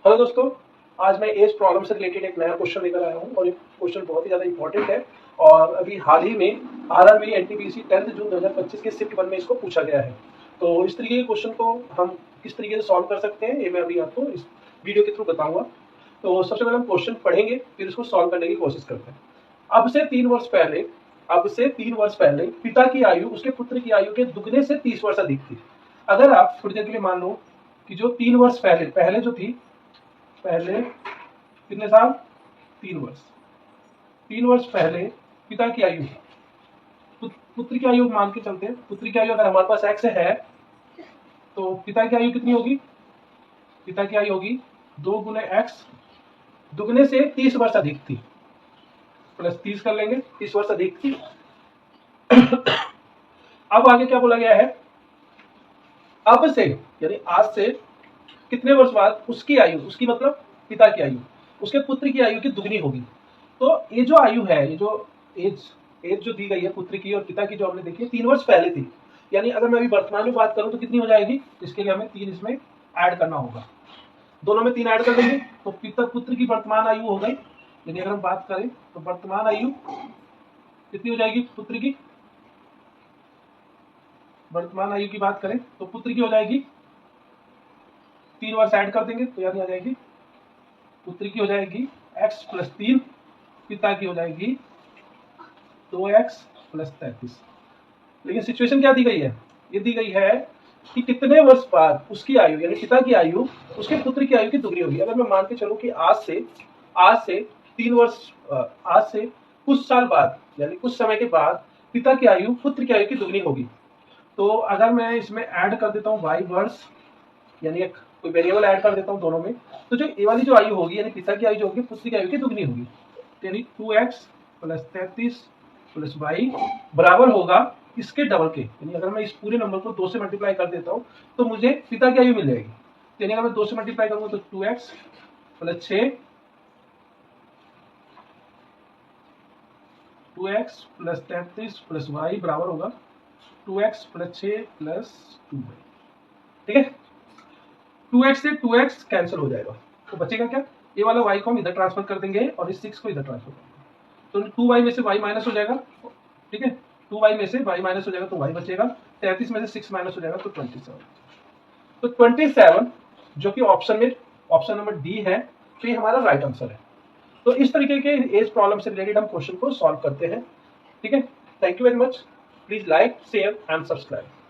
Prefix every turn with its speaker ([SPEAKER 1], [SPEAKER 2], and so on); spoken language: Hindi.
[SPEAKER 1] हेलो दोस्तों, आज मैं एज प्रॉब्लम से रिलेटेड एक नया क्वेश्चन लेकर आया हूँ और ये क्वेश्चन बहुत ही ज़्यादा इंपॉर्टेंट है। और अभी हाल ही में आरआरबी एनटीपीसी 10 जून 2025 के शिफ्ट 1 में इसको पूछा गया है। तो इस तरीके के क्वेश्चन को हम किस तरीके से सॉल्व कर सकते हैं, ये मैं अभी आपको इस वीडियो के थ्रू बताऊंगा। तो सबसे पहले हम क्वेश्चन पढ़ेंगे, फिर इसको सॉल्व करने की कोशिश करते हैं। अब से 3 वर्ष पहले पिता की आयु उसके पुत्र की आयु के दुगने से 30 वर्ष अधिक थी। अगर आप थोड़ी देर के लिए मान लो कि जो 3 वर्ष पहले जो थी, पहले कितने साल, 3 वर्ष पहले पिता की आयु, पुत्र की आयु मान के चलते हैं। पुत्र की आयु अगर हमारे पास x है तो पिता की आयु कितनी होगी, पिता की आयु होगी 2 गुने x दुगने से 30 वर्ष अधिक थी, प्लस 30 कर लेंगे, 30 वर्ष अधिक थी। अब आगे क्या बोला गया है, अब से यानी आज से कितने वर्ष बाद उसकी आयु, उसकी मतलब पिता की आयु उसके पुत्र की आयु की दुगनी होगी। तो ये जो आयु है, ये जो एज जो दी गई है पुत्र की और पिता की, जो हमने देखी है 3 वर्ष पहले थी। यानी अगर मैं अभी वर्तमान में बात करूं तो कितनी हो जाएगी, इसके लिए हमें 3 इसमें ऐड करना होगा। दोनों में 3 ऐड कर देंगे तो पिता पुत्र की वर्तमान आयु हो गई। यानी अगर हम बात करें तो वर्तमान आयु कितनी हो जाएगी, पुत्र की वर्तमान आयु की बात करें तो पुत्र की हो जाएगी, 3 वर्ष ऐड कर देंगे तो यानी आ जाएगी, पुत्र की हो जाएगी x प्लस 3, पिता की हो जाएगी 2x प्लस 33। लेकिन सिचुएशन क्या दी गई है, ये दी गई है कि कितने वर्ष बाद उसकी आयु यानी पिता की आयु उसके पुत्र की आयु की दुगनी होगी। अगर मैं मान के चलूं कि आज से 3 वर्ष, आज से कुछ साल बाद यानी कुछ समय के बाद पिता की आयु पुत्र की आयु की दुगनी होगी। तो अगर मैं इसमें ऐड कर देता हूँ y वर्ष, यानी एक कोई वेरिएबल ऐड कर देता हूँ दोनों में, तो जो ये वाली जो आयु होगी यानी पिता की आयु जो होगी पुत्र की आयु की दुगनी होगी। यानी 2x प्लस 33 प्लस y बराबर होगा इसके डबल के। यानी अगर मैं इस पूरे नंबर को 2 से मल्टीप्लाई कर देता हूँ तो मुझे पिता की आयु मिल जाएगी। यानी अगर मैं 2 से मल्टीप्लाई करूंगा तो 2x plus 6, 2x plus 33 plus y बराबर होगा 2x प्लस 6 प्लस 2y। ठीक है, 2x से 2x कैंसिल हो जाएगा तो बचेगा क्या, ये वाला y को हम इधर ट्रांसफर कर देंगे और इस 6 को इधर ट्रांसफर कर देंगे तो 2y में से y माइनस हो जाएगा। ठीक है, 2y में से y माइनस हो जाएगा तो y बचेगा, 33 में से 6 माइनस हो जाएगा तो 27। तो 27 जो कि ऑप्शन नंबर डी है, तो ये हमारा राइट आंसर है। तो इस तरीके के एज प्रॉब्लम से रिलेटेड हम क्वेश्चन को सॉल्व करते हैं। ठीक है, thank you very much, please like share and subscribe.